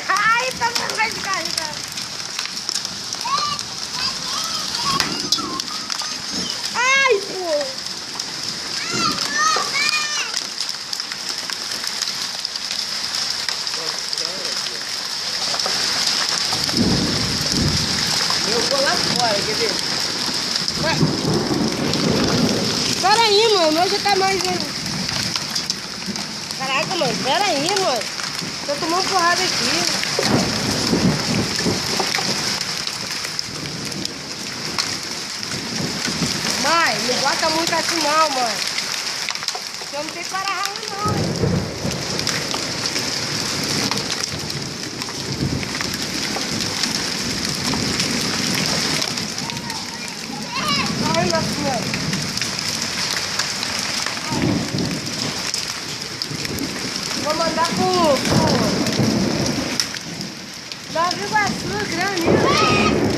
Ai, tá muito mais de carne, cara. Ai, pô. Eu vou lá fora, quer ver? Ué. Pera aí, mano. Meu já tá mais... Caraca, mano. Pera aí, mano. Tô tomando porrada aqui. Mãe, não bota muito assim não, mãe. Eu não tenho para-raio não. Ai, minha senhora. Vou mandar pro Nova Iguaçu, Granil.